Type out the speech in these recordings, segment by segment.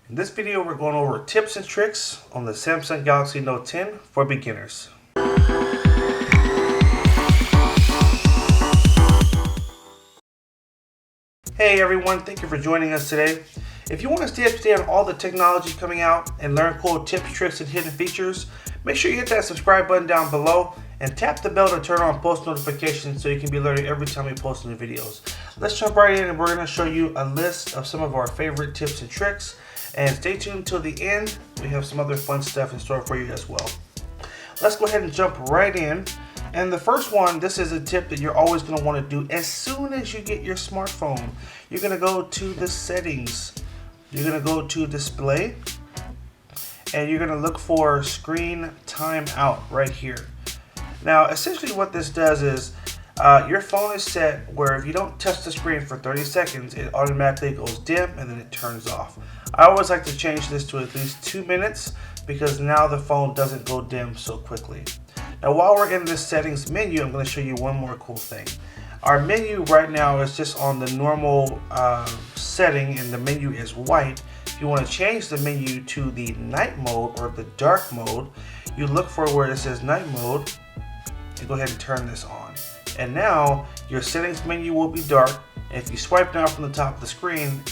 In this video, we're going over tips and tricks on the Samsung Galaxy Note 10 for beginners. Hey everyone, thank you for joining us today. If you want to stay up to date on all the technology coming out and learn cool tips, tricks, and hidden features, make sure you hit that subscribe button down below and tap the bell to turn on post notifications so you can be alerted every time we post new videos. Let's jump right in and we're going to show you a list of some of our favorite tips and tricks. And stay tuned till the end. We have some other fun stuff in store for you as well. Let's go ahead and jump right in. And the first one, this is a tip that you're always going to want to do as soon as you get your smartphone. You're going to go to the settings. You're going to go to display. And you're going to look for screen timeout right here. Now, essentially what this does is your phone is set where if you don't touch the screen for 30 seconds, it automatically goes dim and then it turns off. I always like to change this to at least 2 minutes because now the phone doesn't go dim so quickly. Now while we're in this settings menu, I'm going to show you one more cool thing. Our menu right now is just on the normal setting and the menu is white. If you want to change the menu to the night mode or the dark mode, you look for where it says night mode and go ahead and turn this on. And now your settings menu will be dark. And if you swipe down from the top of the screen,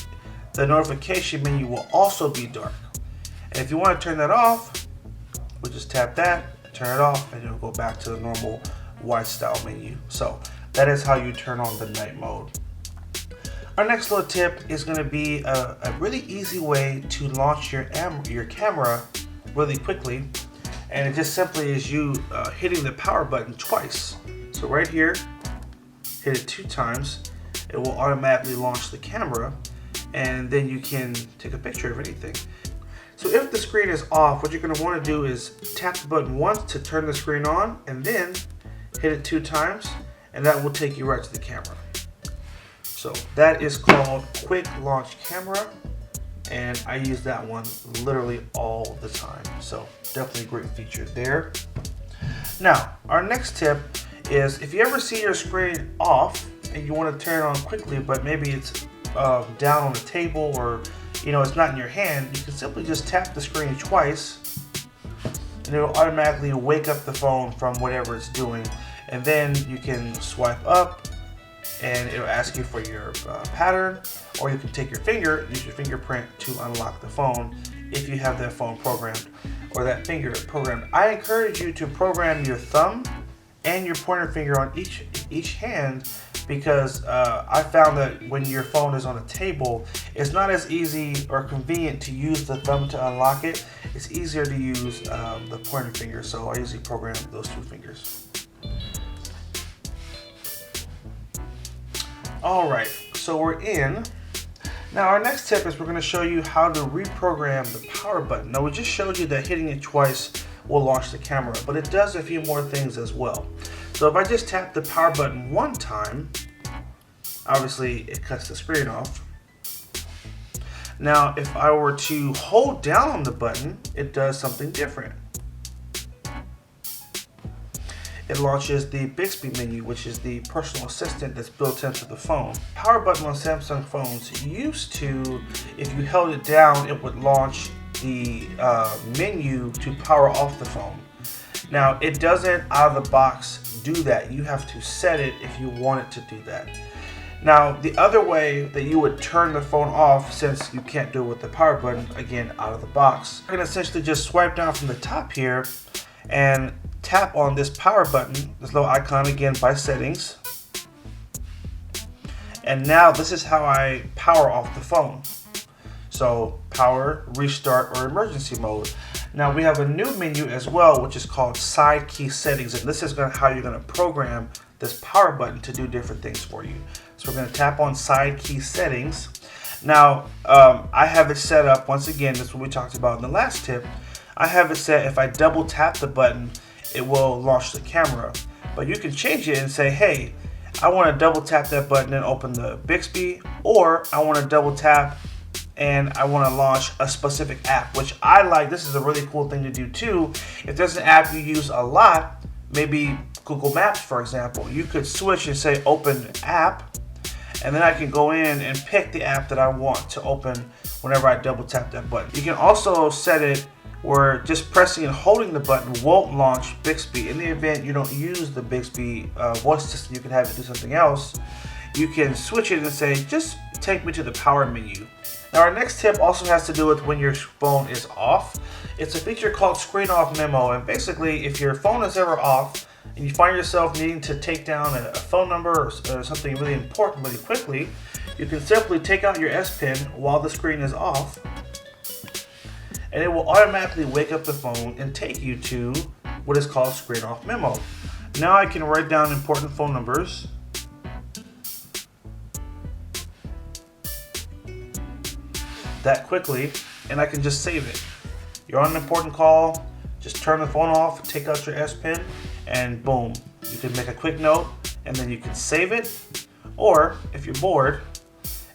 the notification menu will also be dark. And if you want to turn that off, we'll just tap that, turn it off, and it'll go back to the normal white style menu. So that is how you turn on the night mode. Our next little tip is going to be a really easy way to launch your camera really quickly. And it just simply is you hitting the power button twice. So right here, hit it 2 times. It will automatically launch the camera. And then you can take a picture of anything. So if the screen is off, what you're going to want to do is tap the button once to turn the screen on and then hit it 2 times and that will take you right to the camera. So that is called Quick Launch Camera and I use that one literally all the time. So definitely a great feature there. Now our next tip is if you ever see your screen off and you want to turn it on quickly but maybe it's down on the table or it's not in your hand, you can simply just tap the screen twice and it will automatically wake up the phone from whatever it's doing, and then you can swipe up and it'll ask you for your pattern, or you can take your finger, use your fingerprint to unlock the phone if you have that phone programmed or that finger programmed. I encourage you to program your thumb and your pointer finger on each hand because I found that when your phone is on a table, it's not as easy or convenient to use the thumb to unlock it. It's easier to use the pointer finger, so I usually program those 2 fingers. Alright, so we're in. Now our next tip is we're going to show you how to reprogram the power button. Now we just showed you that hitting it twice will launch the camera, but it does a few more things as well. So if I just tap the power button 1 time, obviously it cuts the screen off. Now if I were to hold down on the button, it does something different. It launches the Bixby menu, which is the personal assistant that's built into the phone. Power button on Samsung phones used to, if you held it down, it would launch the menu to power off the phone. Now it doesn't out of the box do that. You have to set it if you want it to do that. Now the other way that you would turn the phone off, since you can't do it with the power button, again out of the box, you're going to essentially just swipe down from the top here and tap on this power button, this little icon again by settings. And now this is how I power off the phone. So power, restart, or emergency mode. Now we have a new menu as well, which is called side key settings, and this is how you're going to program this power button to do different things for you. So we're going to tap on side key settings. Now I have it set up, once again, this is what we talked about in the last tip. I have it set if I double tap the button, it will launch the camera. But you can change it and say, hey, I want to double tap that button and open the Bixby, or I want to double tap and I want to launch a specific app, which I like. This is a really cool thing to do too. If there's an app you use a lot, maybe Google Maps for example, you could switch and say open app, and then I can go in and pick the app that I want to open whenever I double tap that button. You can also set it where just pressing and holding the button won't launch Bixby. In the event you don't use the Bixby voice system, you can have it do something else. You can switch it and say, just take me to the power menu. Now our next tip also has to do with when your phone is off. It's a feature called Screen Off Memo, and basically if your phone is ever off and you find yourself needing to take down a phone number or something really important really quickly, you can simply take out your S Pen while the screen is off, and it will automatically wake up the phone and take you to what is called Screen Off Memo. Now I can write down important phone numbers that quickly, and I can just save it. You're on an important call, just turn the phone off, take out your S Pen, and boom, you can make a quick note and then you can save it. Or if you're bored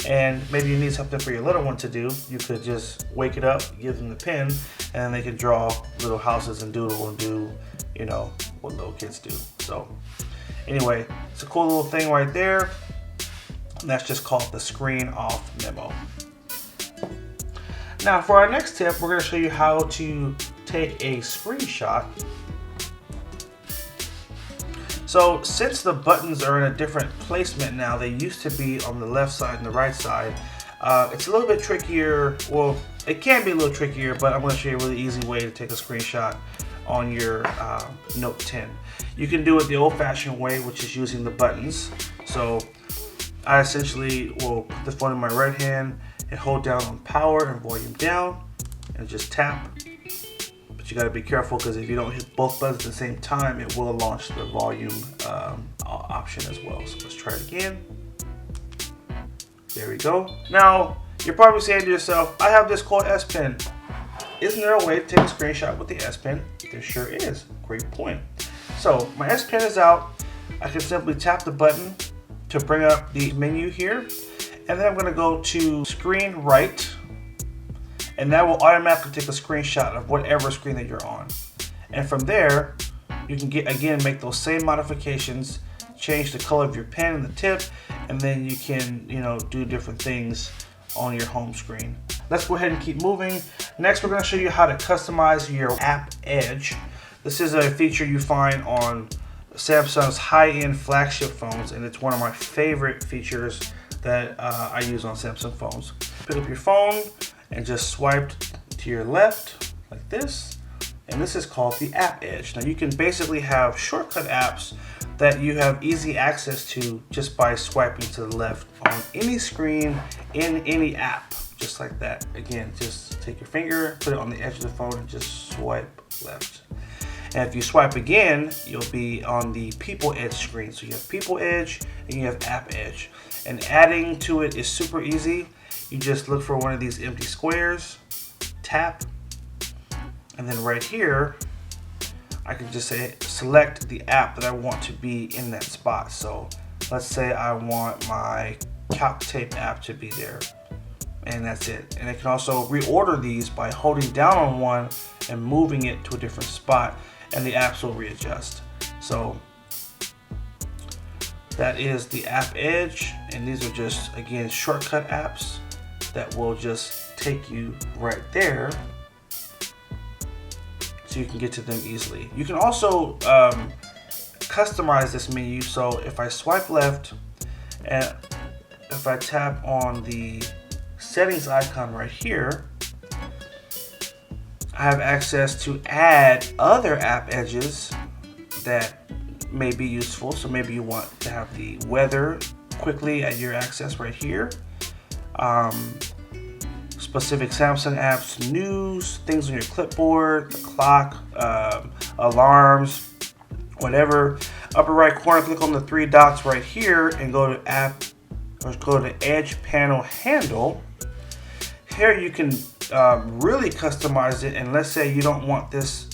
and maybe you need something for your little one to do, you could just wake it up, give them the pen, and then they can draw little houses and doodle and do, you know, what little kids do. So anyway, it's a cool little thing right there, and that's just called the Screen Off Memo. Now for our next tip, we're going to show you how to take a screenshot. So since the buttons are in a different placement now, they used to be on the left side and the right side, it's a little bit trickier. Well, it can be a little trickier, but I'm going to show you a really easy way to take a screenshot on your Note 10. You can do it the old-fashioned way, which is using the buttons. So I essentially will put the phone in my right hand and hold down on power and volume down and just tap. But you got to be careful, because if you don't hit both buttons at the same time, it will launch the volume option as well. So let's try it again. There we go. Now you're probably saying to yourself, I have this cool S Pen. Isn't there a way to take a screenshot with the S Pen? There sure is. Great point. So my S Pen is out. I can simply tap the button to bring up the menu here. And then I'm going to go to screen right, and that will automatically take a screenshot of whatever screen that you're on. And from there, you can make those same modifications, change the color of your pen and the tip, and then you can, do different things on your home screen. Let's go ahead and keep moving. Next, we're going to show you how to customize your App Edge. This is a feature you find on Samsung's high-end flagship phones, and it's one of my favorite features that I use on Samsung phones. Pick up your phone and just swipe to your left like this, and this is called the App Edge. Now you can basically have shortcut apps that you have easy access to just by swiping to the left on any screen in any app, just like that. Again, just take your finger, put it on the edge of the phone, and just swipe left. And if you swipe again, you'll be on the People Edge screen. So you have People Edge and you have App Edge. And adding to it is super easy. You just look for one of these empty squares, tap, and then right here, I can just say select the app that I want to be in that spot. So let's say I want my CalcTape app to be there, and that's it. And I can also reorder these by holding down on one and moving it to a different spot, and the apps will readjust. So that is the App Edge, and these are just, again, shortcut apps that will just take you right there so you can get to them easily. You can also customize this menu. So if I swipe left and if I tap on the settings icon right here, I have access to add other app edges that may be useful. So maybe you want to have the weather quickly at your access right here, specific Samsung apps, news, things on your clipboard, the clock, alarms, whatever. Upper right corner, click on the three dots right here and go to app, or go to Edge Panel Handle. Here you can really customize it, and let's say you don't want this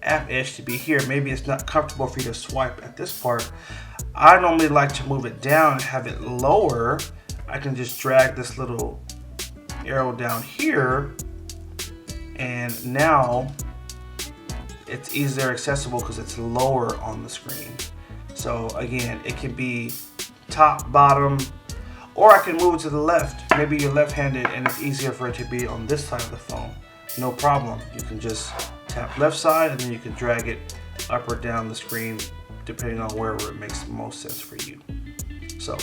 App Edge to be here. Maybe it's not comfortable for you to swipe at this part. I normally like to move it down and have it lower. I can just drag this little arrow down here, and now it's easier accessible because it's lower on the screen. So again, it can be top, bottom, Or I can move it to the left. Maybe you're left-handed and it's easier for it to be on this side of the phone. No problem. You can just tap left side and then you can drag it up or down the screen depending on wherever it makes the most sense for you. So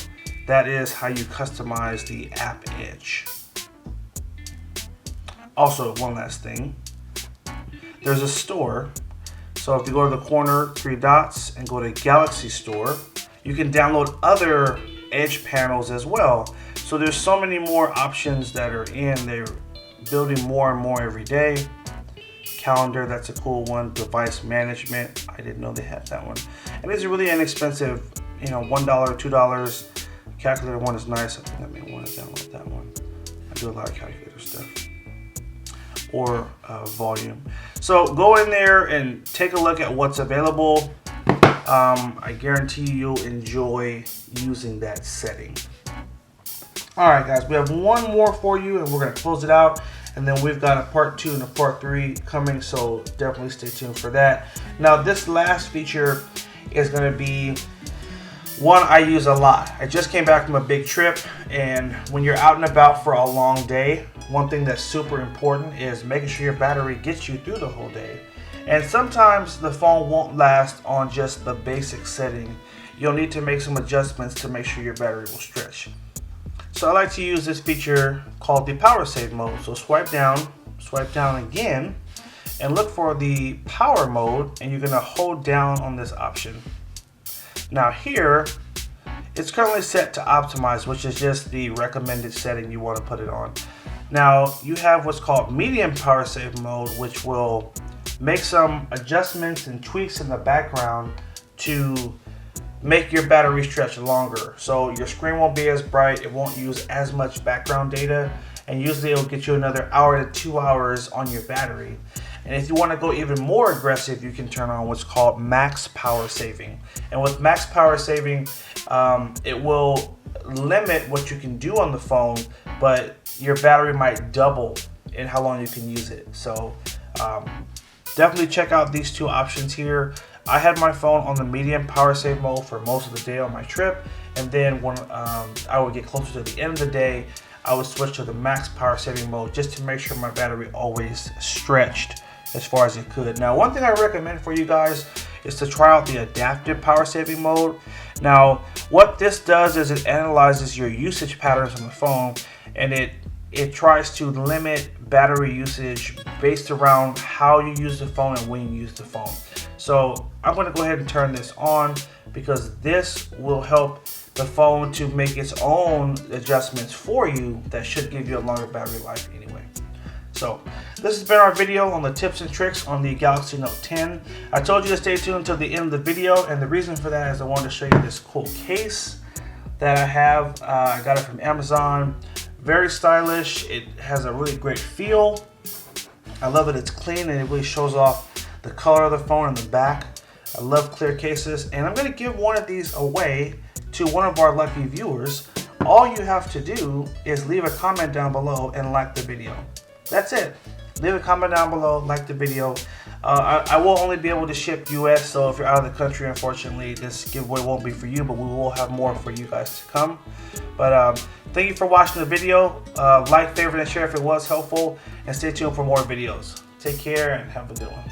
that is how you customize the App Edge. Also, one last thing. There's a store. So if you go to the corner, 3 dots, and go to Galaxy Store, you can download other Edge panels as well. So there's so many more options that are in. They're building more and more every day. Calendar, that's a cool one. Device management, I didn't know they had that one. And it's really inexpensive, you know, $1, $2. Calculator one is nice. I think I may want to download that one. I do a lot of calculator stuff. Or volume. So go in there and take a look at what's available. I guarantee you'll enjoy using that setting. All right, guys, we have one more for you, and we're gonna close it out. And then we've got a part 2 and a part 3 coming, so definitely stay tuned for that. Now, this last feature is gonna be one I use a lot. I just came back from a big trip, and when you're out and about for a long day, one thing that's super important is making sure your battery gets you through the whole day. And sometimes the phone won't last on just the basic setting. You'll need to make some adjustments to make sure your battery will stretch. So I like to use this feature called the power save mode. So swipe down again, and look for the power mode, and you're gonna hold down on this option. Now here, it's currently set to optimize, which is just the recommended setting you want to put it on. Now you have what's called medium power save mode, which will make some adjustments and tweaks in the background to make your battery stretch longer. So your screen won't be as bright, it won't use as much background data, and usually it'll get you another hour to 2 hours on your battery. And if you want to go even more aggressive, you can turn on what's called max power saving. And with max power saving, it will limit what you can do on the phone, but your battery might double in how long you can use it. So definitely check out these 2 options here. I had my phone on the medium power save mode for most of the day on my trip, and then when I would get closer to the end of the day, I would switch to the max power saving mode just to make sure my battery always stretched as far as it could. Now, one thing I recommend for you guys is to try out the adaptive power saving mode. Now, what this does is it analyzes your usage patterns on the phone, and it tries to limit battery usage based around how you use the phone and when you use the phone. So I'm going to go ahead and turn this on, because this will help the phone to make its own adjustments for you that should give you a longer battery life anyway. So this has been our video on the tips and tricks on the Galaxy Note 10. I told you to stay tuned until the end of the video, and the reason for that is I wanted to show you this cool case that I have. I got it from Amazon. Very stylish. It has a really great feel. I love that it's clean and it really shows off the color of the phone in the back. I love clear cases, and I'm going to give one of these away to one of our lucky viewers. All you have to do is leave a comment down below and like the video. That's it. Leave a comment down below, like the video. I will only be able to ship US, so if you're out of the country, unfortunately, this giveaway won't be for you, but we will have more for you guys to come. But thank you for watching the video. Like, favorite, and share if it was helpful, and stay tuned for more videos. Take care and have a good one.